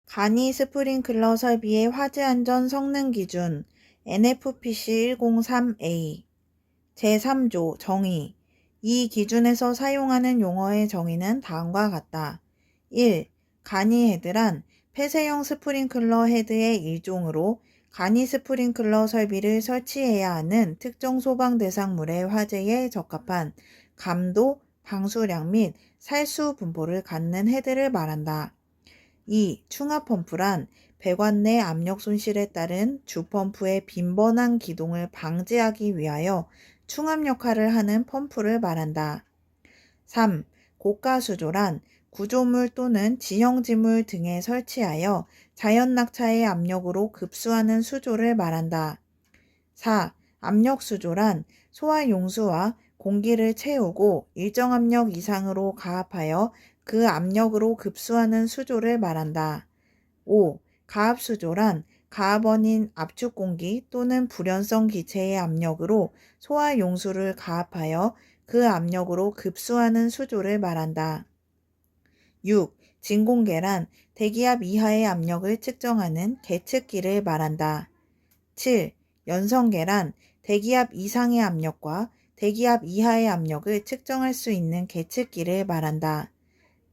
간이 스프링클러 설비의 화재 안전 성능 기준 NFPC 103A 제3조 정의 이 기준에서 사용하는 용어의 정의는 다음과 같다. 1. 간이 헤드란 폐쇄형 스프링클러 헤드의 일종으로 간이 스프링클러 설비를 설치해야 하는 특정 소방 대상물의 화재에 적합한 감도, 방수량 및 살수 분포를 갖는 헤드를 말한다. 2. 충압 펌프란 배관 내 압력 손실에 따른 주펌프의 빈번한 기동을 방지하기 위하여 충압 역할을 하는 펌프를 말한다. 3. 고가 수조란 구조물 또는 지형지물 등에 설치하여 자연 낙차의 압력으로 급수하는 수조를 말한다. 4. 압력 수조란 소화 용수와 공기를 채우고 일정 압력 이상으로 가압하여 그 압력으로 급수하는 수조를 말한다. 5. 가압 수조란 가압원인 압축 공기 또는 불연성 기체의 압력으로 소화 용수를 가압하여 그 압력으로 급수하는 수조를 말한다. 6. 진공계란 대기압 이하의 압력을 측정하는 계측기를 말한다. 7. 연성계란 대기압 이상의 압력과 대기압 이하의 압력을 측정할 수 있는 계측기를 말한다.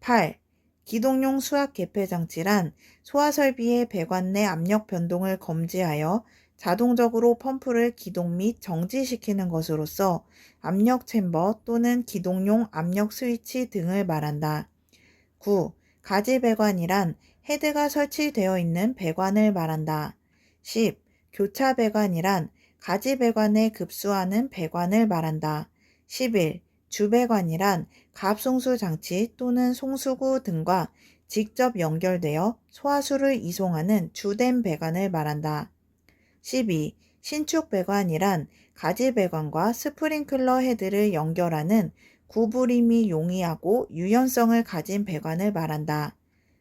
8. 기동용 수압 개폐 장치란 소화설비의 배관 내 압력 변동을 검지하여 자동적으로 펌프를 기동 및 정지시키는 것으로서 압력 챔버 또는 기동용 압력 스위치 등을 말한다. 9. 가지 배관이란 헤드가 설치되어 있는 배관을 말한다. 10. 교차 배관이란 가지 배관에 급수하는 배관을 말한다. 11. 주배관이란 가압송수 장치 또는 송수구 등과 직접 연결되어 소화수를 이송하는 주된 배관을 말한다. 12. 신축 배관이란 가지 배관과 스프링클러 헤드를 연결하는 구부림이 용이하고 유연성을 가진 배관을 말한다.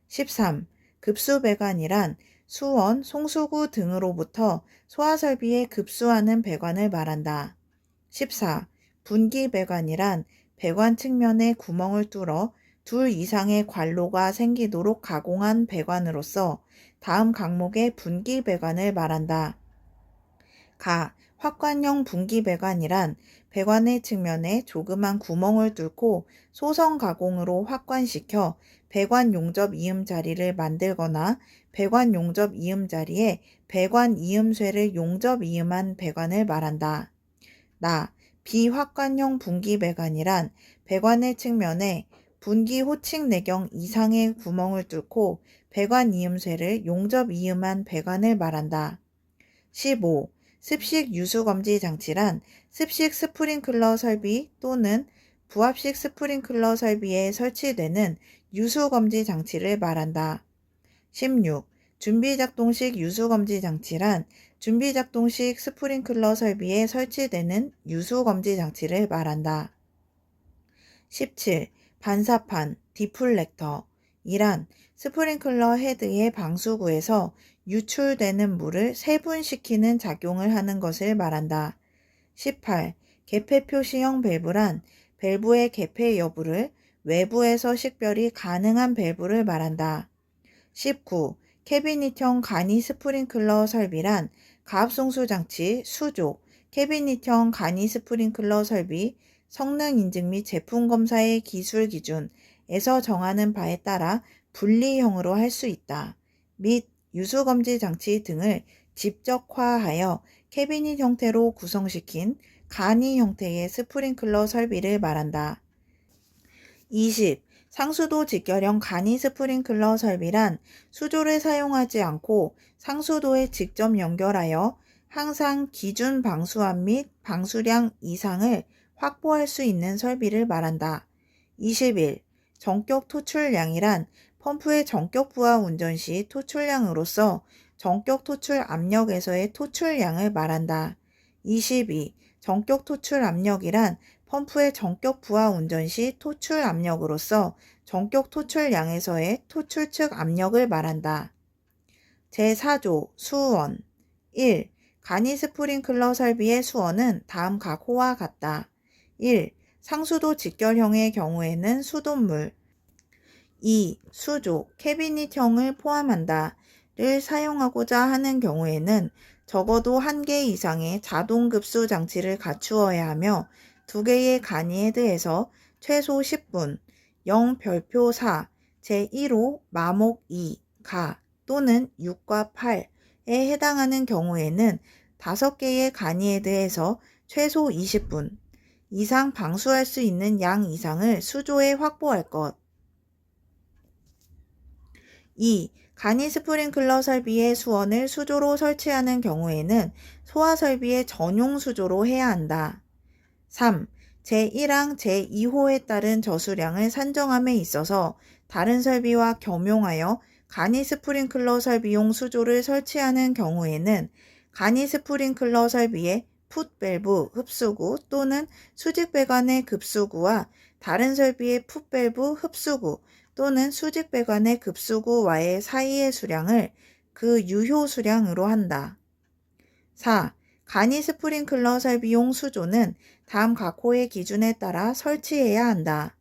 13. 급수 배관이란 수원, 송수구 등으로부터 소화설비에 급수하는 배관을 말한다. 14. 분기 배관이란 배관 측면에 구멍을 뚫어 둘 이상의 관로가 생기도록 가공한 배관으로서 다음 항목의 분기 배관을 말한다. 확관형 분기 배관이란 배관의 측면에 조그만 구멍을 뚫고 소성 가공으로 확관시켜 배관 용접 이음 자리를 만들거나 배관 용접 이음 자리에 배관 이음쇠를 용접 이음한 배관을 말한다. 비확관형 분기 배관이란 배관의 측면에 분기 호칭 내경 이상의 구멍을 뚫고 배관 이음쇠를 용접 이음한 배관을 말한다. 15. 습식 유수검지 장치란 습식 스프링클러 설비 또는 부합식 스프링클러 설비에 설치되는 유수검지 장치를 말한다. 16. 준비작동식 유수검지 장치란 준비작동식 스프링클러 설비에 설치되는 유수검지 장치를 말한다. 17. 반사판, 디플렉터 이란 스프링클러 헤드의 방수구에서 유출되는 물을 세분시키는 작용을 하는 것을 말한다. 18. 개폐 표시형 밸브란 밸브의 개폐 여부를 외부에서 식별이 가능한 밸브를 말한다. 19. 캐비닛형 간이 스프링클러 설비란 가압송수 장치, 수조, 캐비닛형 간이 스프링클러 설비, 성능 인증 및 제품 검사의 기술 기준에서 정하는 바에 따라 분리형으로 할 수 있다. 및 유수검지 장치 등을 집적화하여 캐비닛 형태로 구성시킨 간이 형태의 스프링클러 설비를 말한다. 20. 상수도 직결형 간이 스프링클러 설비란 수조를 사용하지 않고 상수도에 직접 연결하여 항상 기준 방수압 및 방수량 이상을 확보할 수 있는 설비를 말한다. 21. 전격 토출량이란 펌프의 전격 부하 운전 시 토출량으로서 전격 토출 압력에서의 토출량을 말한다. 22. 전격 토출 압력이란 펌프의 전격 부하 운전 시 토출 압력으로서 전격 토출량에서의 토출 측 압력을 말한다. 제4조 수원 1. 간이 스프링클러 설비의 수원은 다음 각호와 같다. 1. 상수도 직결형의 경우에는 수돗물 2. 수조, 캐비닛형을 포함한다. 를 사용하고자 하는 경우에는 적어도 1개 이상의 자동 급수 장치를 갖추어야 하며 2개의 가니헤드에서 최소 10분, 0 별표 4, 제1호 마목 2, 가 또는 6과 8에 해당하는 경우에는 5개의 가니헤드에서 최소 20분 이상 방수할 수 있는 양 이상을 수조에 확보할 것. 2. 간이 스프링클러 설비의 수원을 수조로 설치하는 경우에는 소화 설비의 전용 수조로 해야 한다. 3. 제1항 제2호에 따른 저수량을 산정함에 있어서 다른 설비와 겸용하여 간이 스프링클러 설비용 수조를 설치하는 경우에는 간이 스프링클러 설비의 풋밸브 흡수구 또는 수직배관의 급수구와 다른 설비의 풋밸브 흡수구 또는 수직배관의 급수구와의 사이의 수량을 그 유효 수량으로 한다. 4. 간이 스프링클러 설비용 수조는 다음 각호의 기준에 따라 설치해야 한다.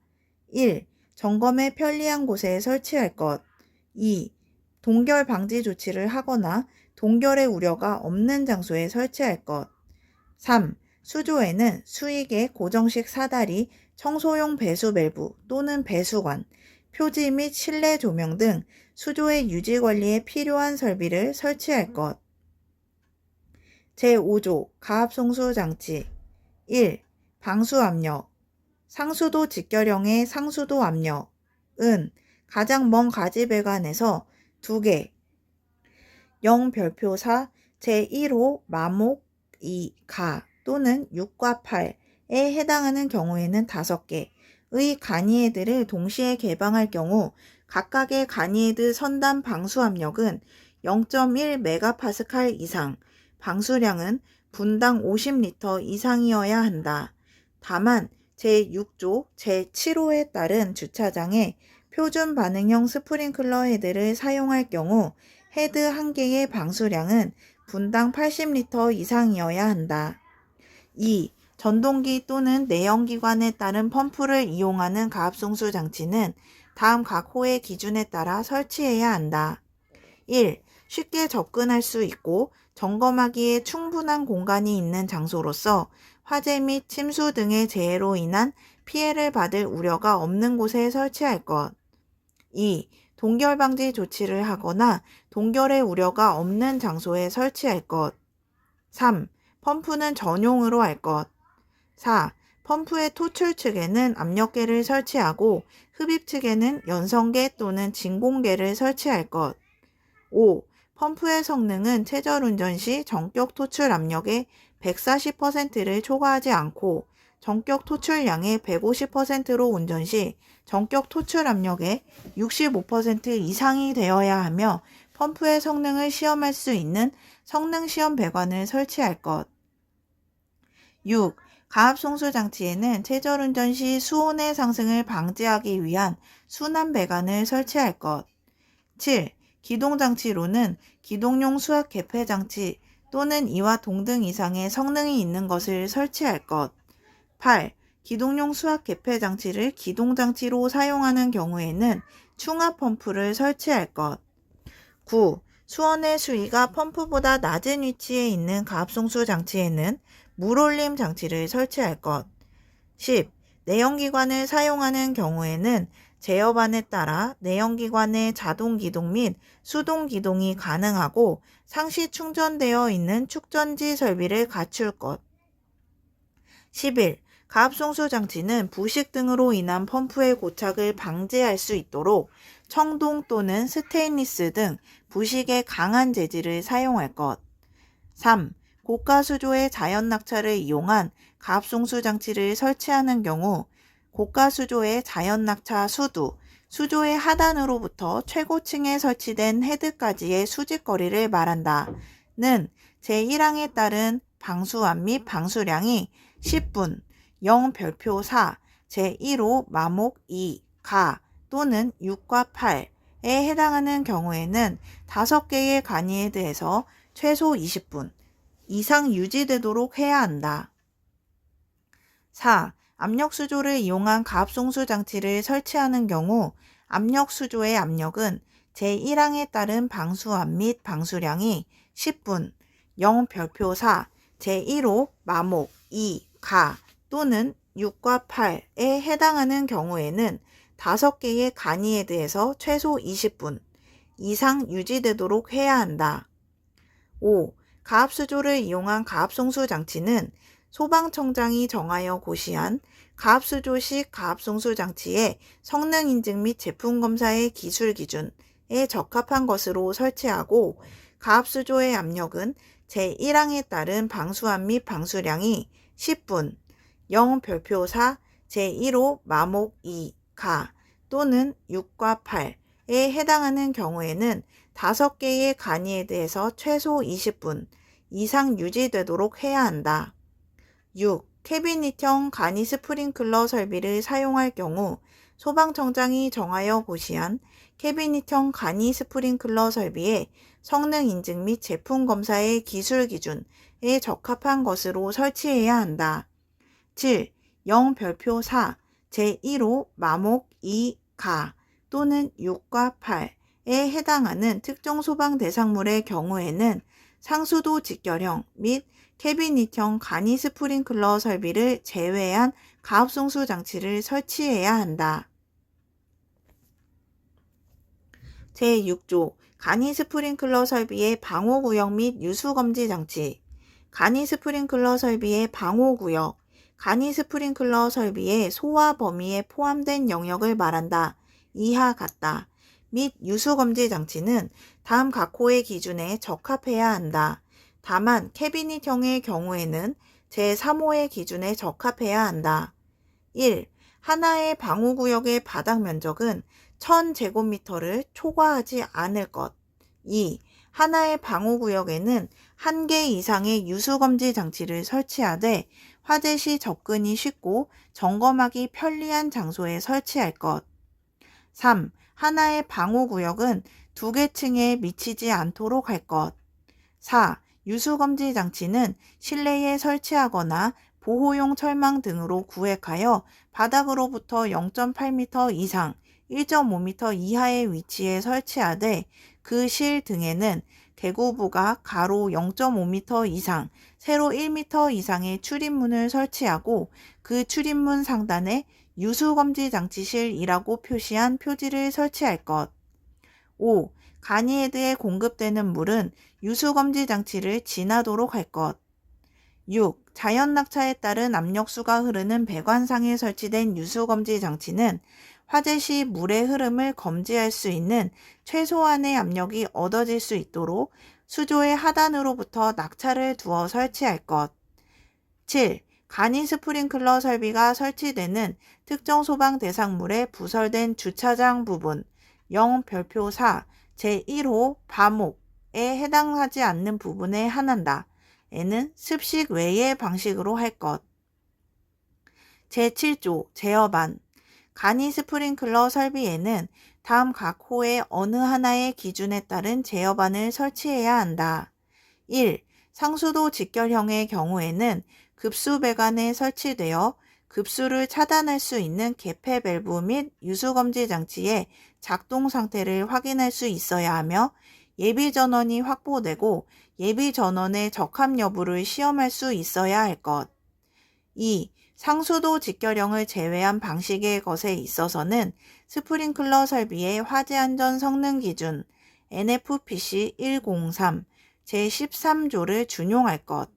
1. 점검에 편리한 곳에 설치할 것. 2. 동결 방지 조치를 하거나 동결의 우려가 없는 장소에 설치할 것. 3. 수조에는 수익의 고정식 사다리, 청소용 배수 밸브 또는 배수관, 표지 및 실내 조명 등 수조의 유지 관리에 필요한 설비를 설치할 것. 제5조 가압송수 장치 1. 방수 압력 상수도 직결형의 상수도 압력은 가장 먼 가지 배관에서 2개 0 별표 4 제1호 마목 2 가 또는 6과 8에 해당하는 경우에는 5개의 가니헤드를 동시에 개방할 경우 각각의 가니헤드 선단 방수 압력은 0.1 메가파스칼 이상, 방수량은 분당 50리터 이상이어야 한다. 다만 제6조 제7호에 따른 주차장에 표준 반응형 스프링클러 헤드를 사용할 경우 헤드 1개의 방수량은 분당 80리터 이상이어야 한다. 2. 전동기 또는 내연기관에 따른 펌프를 이용하는 가압송수 장치는 다음 각 호의 기준에 따라 설치해야 한다. 1. 쉽게 접근할 수 있고 점검하기에 충분한 공간이 있는 장소로서 화재 및 침수 등의 재해로 인한 피해를 받을 우려가 없는 곳에 설치할 것. 2. 동결 방지 조치를 하거나 동결의 우려가 없는 장소에 설치할 것. 3. 펌프는 전용으로 할 것. 4. 펌프의 토출 측에는 압력계를 설치하고 흡입 측에는 연성계 또는 진공계를 설치할 것. 5. 펌프의 성능은 최저운전 시 전격 토출 압력의 140%를 초과하지 않고 전격 토출량의 150%로 운전 시 전격 토출 압력의 65% 이상이 되어야 하며 펌프의 성능을 시험할 수 있는 성능 시험 배관을 설치할 것. 6. 가압송수 장치에는 최저운전 시 수온의 상승을 방지하기 위한 순환 배관을 설치할 것. 7. 기동장치로는 기동용 수압 개폐 장치 또는 이와 동등 이상의 성능이 있는 것을 설치할 것. 8. 기동용 수압 개폐 장치를 기동장치로 사용하는 경우에는 충압 펌프를 설치할 것. 9. 수원의 수위가 펌프보다 낮은 위치에 있는 가압송수 장치에는 물올림 장치를 설치할 것. 10. 내연기관을 사용하는 경우에는 제어반에 따라 내연기관의 자동 기동 및 수동 기동이 가능하고 상시 충전되어 있는 축전지 설비를 갖출 것. 11. 가압송수 장치는 부식 등으로 인한 펌프의 고착을 방지할 수 있도록 청동 또는 스테인리스 등 부식에 강한 재질을 사용할 것. 3. 고가 수조의 자연 낙차를 이용한 가압송수 장치를 설치하는 경우 고가 수조의 자연 낙차 수두, 수조의 하단으로부터 최고층에 설치된 헤드까지의 수직거리를 말한다는 제1항에 따른 방수압 및 방수량이 10분, 0 별표 4, 제1호 마목 2, 가 또는 6과 8에 해당하는 경우에는 5개의 가니헤드에서 최소 20분 이상 유지되도록 해야 한다. 4. 압력수조를 이용한 가압송수 장치를 설치하는 경우 압력 수조의 압력은 제1항에 따른 방수압 및 방수량이 10분, 0 별표 4, 제1호 마목 2, 가 또는 6과 8에 해당하는 경우에는 5개의 간이에드에서 최소 20분 이상 유지되도록 해야 한다. 5. 가압수조를 이용한 가압송수 장치는 소방청장이 정하여 고시한 가압수조식 가압송수 장치의 성능 인증 및 제품 검사의 기술 기준에 적합한 것으로 설치하고 가압수조의 압력은 제1항에 따른 방수압 및 방수량이 10분, 0 별표 4, 제1호 마목 2, 가 또는 6과 8에 해당하는 경우에는 5개의 간이에드에서 최소 20분 이상 유지되도록 해야 한다. 6. 캐비닛형 간이 스프링클러 설비를 사용할 경우 소방청장이 정하여 고시한 캐비닛형 간이 스프링클러 설비의 성능 인증 및 제품 검사의 기술 기준에 적합한 것으로 설치해야 한다. 7. 0 별표 4, 제1호 마목 2, 가 또는 6과 8에 해당하는 특정 소방 대상물의 경우에는 상수도 직결형 및 캐비닛형 간이 스프링클러 설비를 제외한 가압송수 장치를 설치해야 한다. 제6조 간이 스프링클러 설비의 방호구역 및 유수검지 장치. 간이 스프링클러 설비의 방호구역, 간이 스프링클러 설비의 소화 범위에 포함된 영역을 말한다. 이하 같다. 및 유수검지 장치는 다음 각 호의 기준에 적합해야 한다. 다만 캐비닛형의 경우에는 제3호의 기준에 적합해야 한다. 1. 하나의 방호구역의 바닥 면적은 1000제곱미터를 초과하지 않을 것. 2. 하나의 방호구역에는 1개 이상의 유수검지 장치를 설치하되 화재 시 접근이 쉽고 점검하기 편리한 장소에 설치할 것. 3. 하나의 방호구역은 2개 층에 미치지 않도록 할 것. 4. 유수검지 장치는 실내에 설치하거나 보호용 철망 등으로 구획하여 바닥으로부터 0.8m 이상, 1.5m 이하의 위치에 설치하되 그 실 등에는 개구부가 가로 0.5m 이상, 세로 1m 이상의 출입문을 설치하고 그 출입문 상단에 유수검지 장치실이라고 표시한 표지를 설치할 것. 5. 간이에드에 공급되는 물은 유수검지 장치를 지나도록 할 것. 6. 자연낙차에 따른 압력수가 흐르는 배관상에 설치된 유수검지 장치는 화재 시 물의 흐름을 검지할 수 있는 최소한의 압력이 얻어질 수 있도록 수조의 하단으로부터 낙차를 두어 설치할 것. 7. 간이 스프링클러 설비가 설치되는 특정 소방 대상물에 부설된 주차장 부분 0 별표 4, 제1호 바목에 해당하지 않는 부분에 한한다. 에는 습식 외의 방식으로 할 것. 제7조 제어반. 간이 스프링클러 설비에는 다음 각 호의 어느 하나의 기준에 따른 제어반을 설치해야 한다. 1. 상수도 직결형의 경우에는 급수 배관에 설치되어 급수를 차단할 수 있는 개폐 밸브 및 유수검지 장치의 작동 상태를 확인할 수 있어야 하며 예비 전원이 확보되고 예비 전원의 적합 여부를 시험할 수 있어야 할 것. 2. 상수도 직결형을 제외한 방식의 것에 있어서는 스프링클러 설비의 화재 안전 성능 기준 NFPC 103 제13조를 준용할 것.